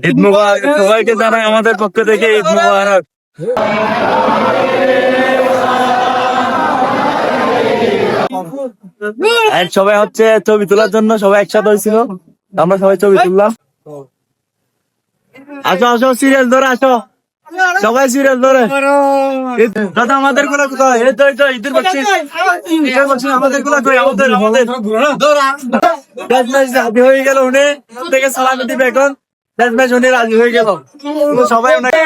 ঈদ মুবারক সবাইকে জানাই আমাদের পক্ষ থেকে ঈদ মুবারক। সবাই হচ্ছে ছবি তোলার জন্য সবাই একসাথে হয়েছিল, আমরা সবাই ছবি তুললাম। আসো আসো সিরিয়াল ধরে আসো, সবাই সিরিয়াল ধরে। দাদা আমাদের গুলো কোথায়? এই তো ঈদের বকশিস, ঈদের বকশিস আমাদের গুলো কই? আমাদের রাজি হয়ে গেল, উনি থেকে সালামি দিবে এখন। উনি রাজি হয়ে গেল, সবাই ওনাকে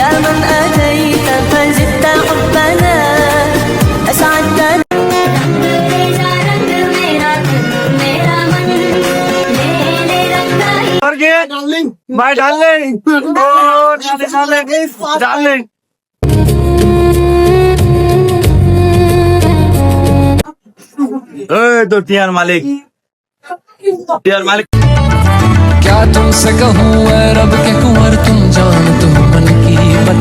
يا من أتيت فزدت حبنا أسعدتنا My darling, oh darling. तो टियार मालिक क्या तुमसे कहूँ ऐ रब के कुंवर, तुम जान तुम मन की बात।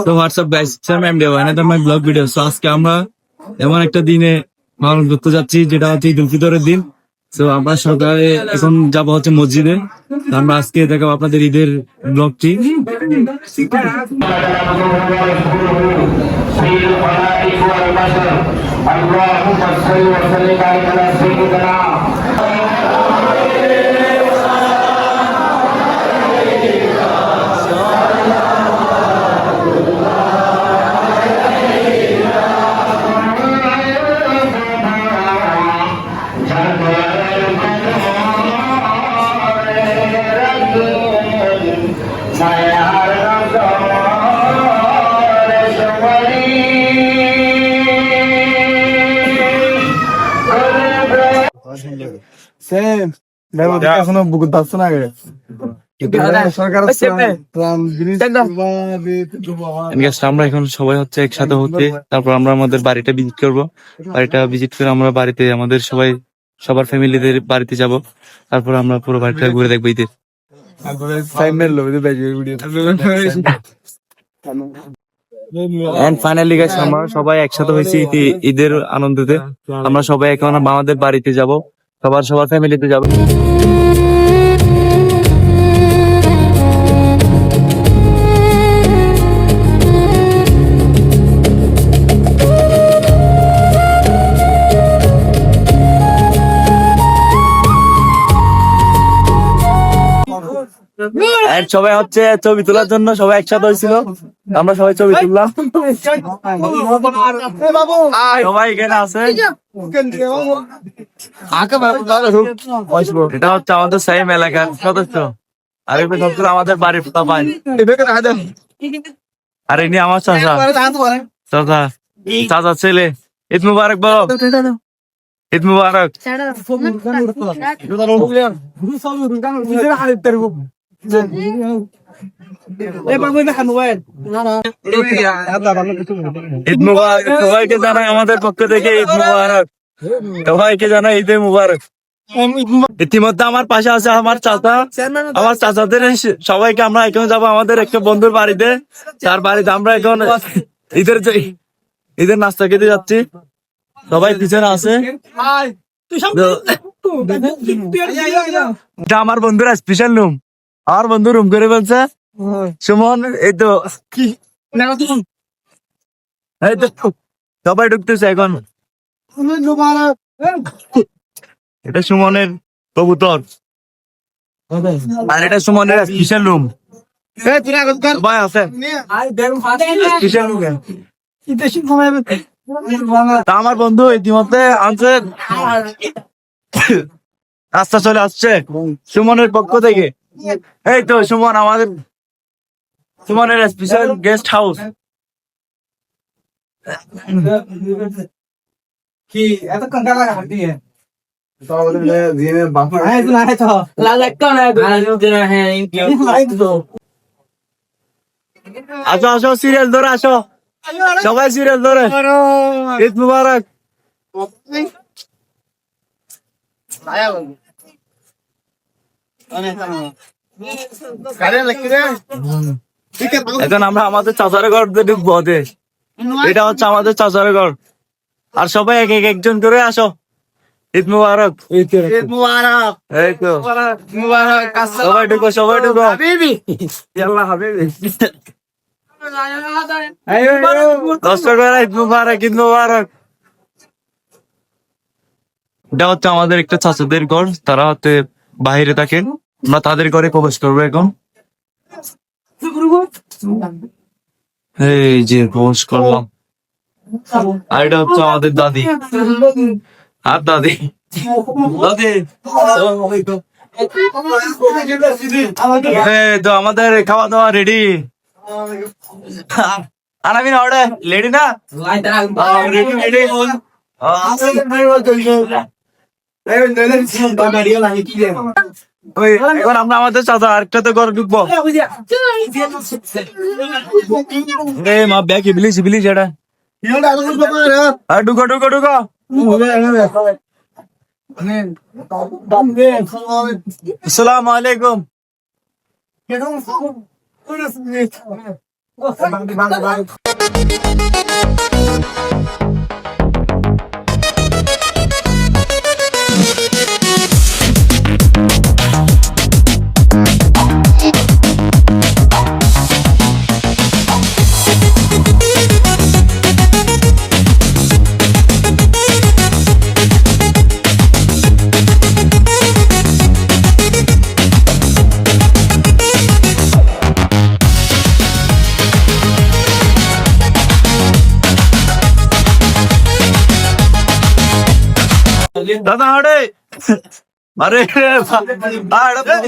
তো হোয়াটসঅ্যাপ গাইস, আমি দেব another my blog video. So আজকে আমরা এমন একটা দিনে পালন করতে যাচ্ছি যেটা হচ্ছে ঈদ উল ফিতরের দিন। তো আমরা সকালে এখন যাবো হচ্ছে মসজিদে। আমরা আজকে দেখাবো আপনাদের ঈদের ব্লগটি। এখনো বুকুত পাচ্ছে না আমরা এখন সবাই হচ্ছে একসাথে হচ্ছে, তারপর আমরা আমাদের বাড়িটা ভিজিট করবো। বাড়িটা ভিজিট করে আমরা বাড়িতে আমাদের সবার ফ্যামিলিদের বাড়িতে যাব। তারপর আমরা পুরো বাড়িটা ঘুরে দেখবো ঈদের। এন্ড ফাইনালি গাইস, আমরা সবাই একসাথে হয়েছি ঈদের আনন্দতে। আমরা সবাই এখন আমাদের বাড়িতে যাব, সবার ফ্যামিলিতে যাব। সবাই হচ্ছে ছবি তোলার জন্য সবাই একসাথে হয়েছিল, আমরা সবাই ছবি তুললাম। সবাই এখানে আছে। এটা হচ্ছে আমাদের সেম এলাকার সদস্য, আর এগুলো সবগুলো আমাদের বাড়ির পাপাই। আর ইনি আমার চাচা চাচা ছেলে। ঈদ মুবারক বলো, ঈদ মুবারক। ঈদ মুবারক সবাইকে জানাই আমাদের পক্ষ থেকে ঈদ মুবারক। সবাইকে জানাই ঈদ মুবারক। ইতিমধ্যে আমার পাশে আছে আমার চাচা, আমার চাচাদের সবাইকে আমরা এখন যাবো আমাদের একটা বন্ধুর বাড়িতে। তার বাড়িতে আমরা এখন ঈদের নাস্তা খেতে যাচ্ছি। সবাই পিছনে আছে। আমার বন্ধুরা স্পেশাল রুম, আমার বন্ধু রুম করে বলছে সুমন। এই তো সবাই ঢুকতেছে এখন। এটা সুমনের কবুতর, আর এটা সুমনের স্পেশাল রুম। সবাই আছে স্পেশাল রুমে। আমার বন্ধু ইতিমধ্যে আনছে, রাস্তা চলে আসছে সুমনের পক্ষ থেকে। এই তো সুমন, আমাদের সুমনের স্পেশাল গেস্ট হাউস। কি এতক্ষণ লাগা হাঁটি আসো আসো সিরিয়াল ধরে আসো, সবাই সিরিয়াল ধরে। ঈদ মুবারক। এখন আমরা আমাদের চাচার ঘর ঢুকবো ওদের। এটা হচ্ছে আমাদের চাচার ঘর। আর সবাই এক এক একজন করে আসো। ঈদ মুবারক। এই তো সবাই ঢুকো সবাই ঢুকো। ইয়াল্লাহ হাবিবি। দর্শক ভাইরা, ঈদ মুবারক ঈদ মুবারক। এটা হচ্ছে আমাদের একটা চাচাদের ঘর, তারা হচ্ছে বাইরে থাকেন, আমরা তাদের ঘরে প্রবেশ করবো এখন। এই যে প্রবেশ করলাম। আর এটা হচ্ছে আমাদের দাদি আর দাদি দাদি। এই তো আমাদের খাওয়া দাওয়া রেডি। আর আমি না ওটা লেডি না রেডি রেডি বল। এখন আমরা আমাদের চাচা আরেকটাতে ঘরে ঢুকবো। মা ব্যাগ ইবলিশ ইবলিশ এটা। আর ঢুকো ঢুকো ঢুকো। আসসালামু আলাইকুম। दादा हटे अरे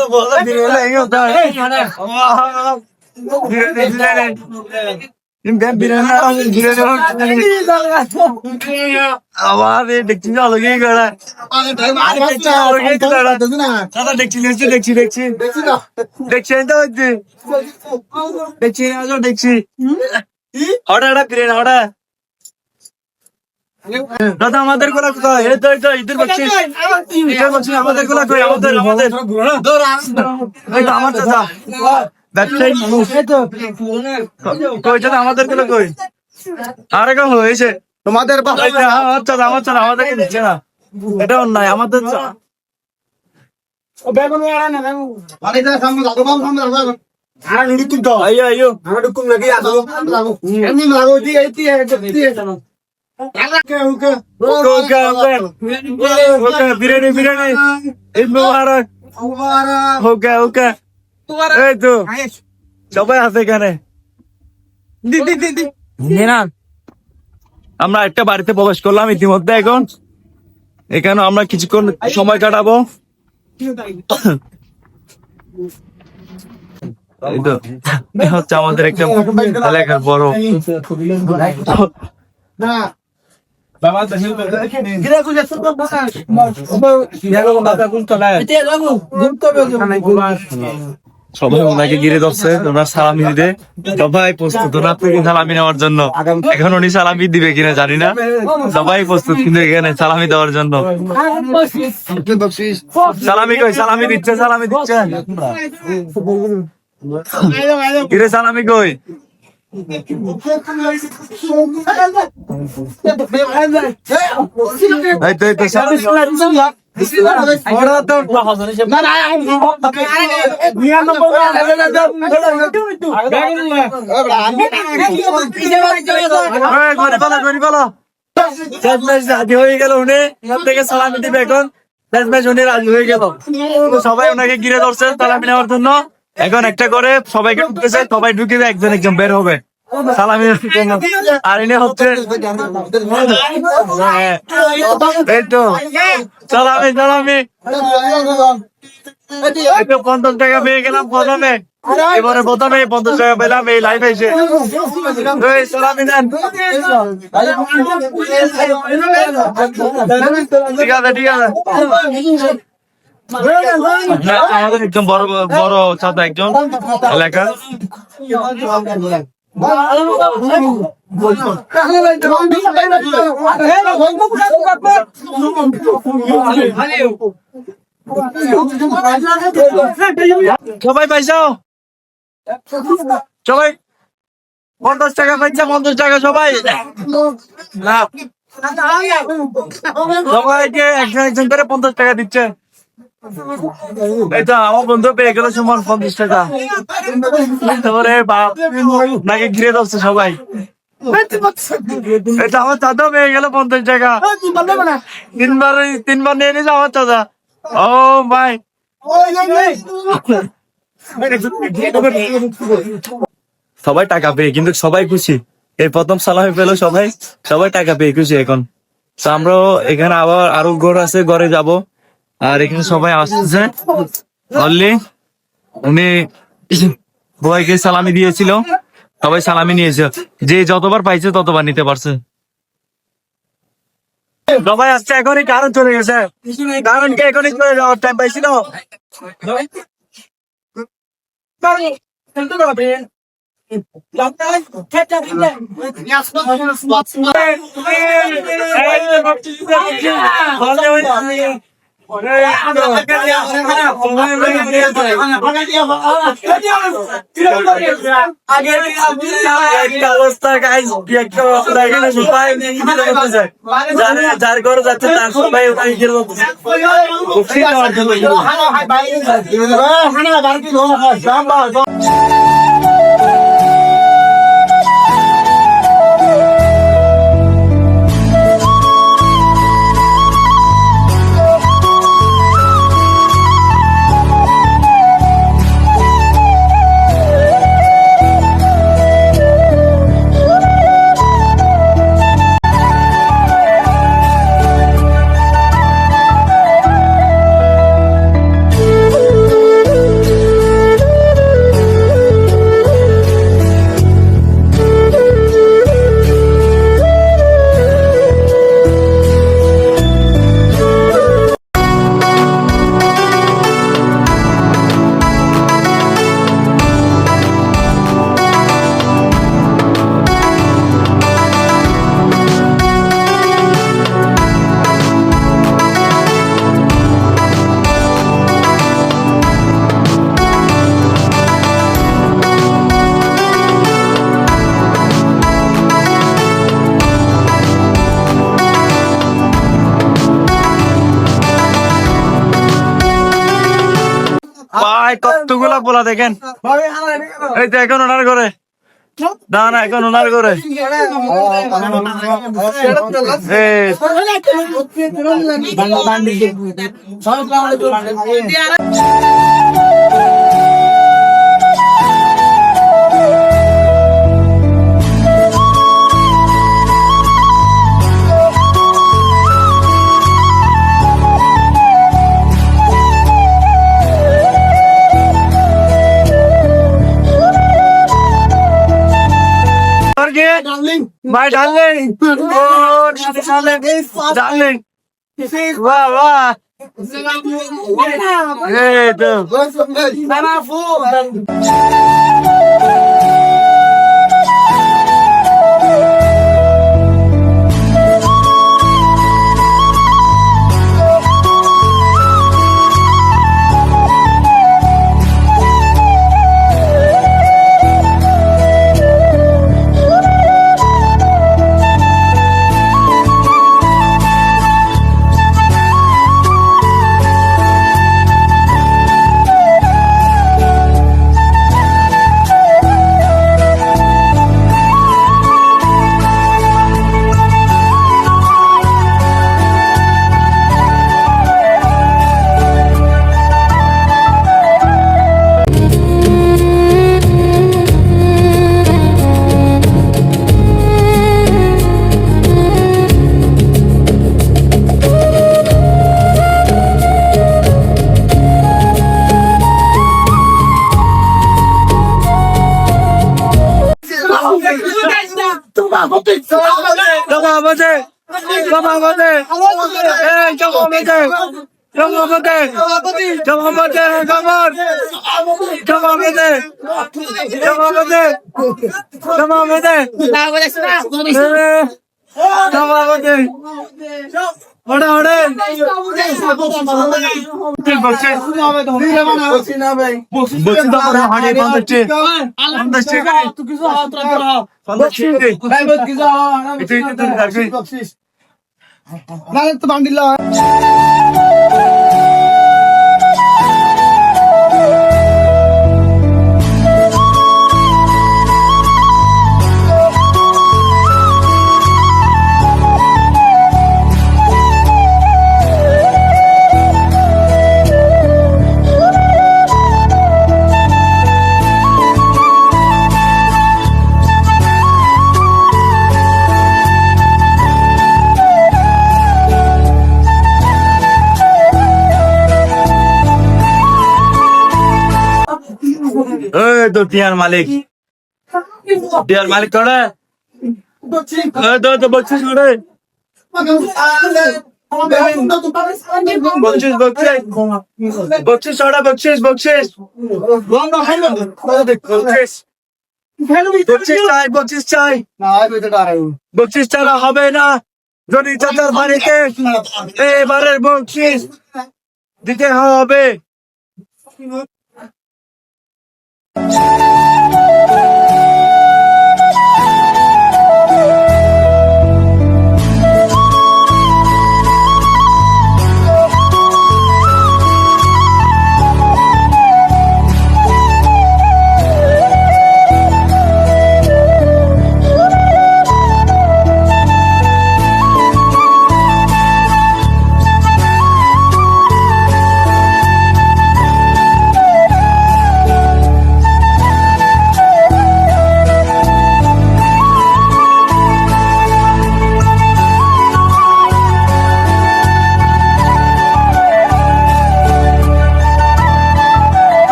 तो बहुत धीरे नहीं होता है धीरे धीरे इन बैग बिरना धीरे आवाज देखती जा लगी गड़ा दादा देखती हटा हटा बिरना हटा दादा আমাদের গোলা কোথায়? এই তো ঈদের বকশিশ আমাদের গোলা কই? আমাদের এই তো আমার চাচা ব্যবসায়ী মানুষ কই চাচা আমাদের গোলা কই? আরে কেমন হয়েছে তোমাদের আমার চাচা আমাদেরকে দিচ্ছে না, এটা অন্যায় আমাদের। আইয়ো আইয়ো বিরিয়ানি বিরিয়ানি ঈদ মুবারক ওকে ওকে। এই তো সবাই আছে এখানে। আমরা একটা বাড়িতে প্রবেশ করলাম ইতিমধ্যে। এখন এখানে আমরা কিছুক্ষণ সময় কাটাবো। এই তো হচ্ছে আমাদের একটা এলাকার বড় সবাই ওনাকে ঘিরে ধরছে, ওনার সালামি দিতে সবাই প্রস্তুত ওনার থেকে সালামি নেওয়ার জন্য। এখন উনি সালামি দিবে কিনা জানি না, সবাই প্রস্তুত কিন্তু এখানে সালামি দেওয়ার জন্য। সালামি কই? সালামি দিচ্ছে কিরে সালামি কই? রাজি হয়ে গেল উনি, এখান থেকে সালামি দিবে। এখন উনি রাজি হয়ে গেল, সবাই ওনাকে ঘিরে ধরছে সালামি নেওয়ার জন্য। এখন একটা করে সবাইকে ঢুকতেছে, সবাই ঢুকিবে, একজন একজন বের হবে সালামি। আর এনে হচ্ছে এই তো সালামি 50 টাকা পেয়ে গেলাম প্রথমে, এবারে প্রথমে 50 টাকা পেলাম এই লাইফ এসে। সালামি দেন, ঠিক আছে ঠিক আছে। আমাদের একদম বড় বড় চাচা একজন এলাকার। সবাই পাইছাও, সবাই 50 টাকা পাইছে, 50 টাকা সবাই না, সবাইকে একজন একজন করে 50 টাকা দিচ্ছে। এই তো আমার বন্ধু পেয়ে গেল সমান 50 টাকা। তারপরে বাপ নাকি ঘিরে যাচ্ছে সবাই। এটা আমার চাচা পেয়ে গেল 50 টাকা। তিনবার নিয়ে নিয়েছে আমার চাচা। ও ভাই, সবাই টাকা পেয়ে কিন্তু সবাই খুশি। এই প্রথম সালামি পেলো সবাই, সবাই টাকা পেয়ে খুশি এখন। তো আমরাও এখানে আবার আরো ঘর আছে, ঘরে যাব। আর এখানে সবাই আসছে অললি। উনি সবাইকে সালামি দিয়েছিল, সবাই সালামি নিয়েছে, যে যতবার পাইছে ততবার নিতে পারছে। সবাই আসছে এখনই, কারণ চলে গেছে, কারণ কি এখনই চলে যাওয়ার টাইম পাইছিল। একটা অবস্থা গাইস, একটা অবস্থা এখানে সবাই যার ঘরে যাচ্ছে তার সবাই ওখানে গিয়ে ভাই কতগুলা পোলা দেখেন। এই তো এখন ওনার ঘরে, না না এখন ওনার ঘরে। ভাই ডার্লিং, ও ডার্লিং, বাহ বাহ, এই তো ওটা ওটা বলছি তো আমরা হাঁড়ি 50 তো বান্ডিল তো টিয়ার মালিক করে তো বলছিস ওরে বকশিস ওরা বকশিস চাই বকশিস ছাড়া হবে না যদি চাচার বাড়িতে এবারের বকশিস দিতে হবে।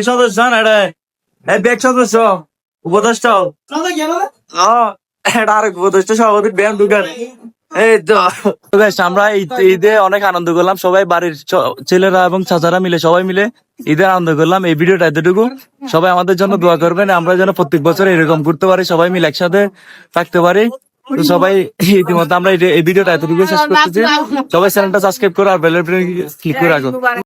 সদস্য না ব্যাগ সদস্য উপদেষ্টা আরেক উপদেষ্টা সভাপতি ব্যায়াম ঢুকান। এই তো guys, আমরা ঈদে অনেক আনন্দ করলাম, সবাই বাড়ির ছেলেরা এবং চাচারা মিলে সবাই মিলে ঈদের আনন্দ করলাম। এই ভিডিওটা এতটুকু, সবাই আমাদের জন্য দোয়া করবেন, আমরা যেন প্রত্যেক বছর এরকম করতে পারি, সবাই মিলে একসাথে থাকতে পারি। তো সবাই ইতিমধ্যে আমরা এই ভিডিওটা এতটুকু শেষ করতেছি। সবাই চ্যানেলটা সাবস্ক্রাইব করো আর বেল বাটন ক্লিক করে রাখো।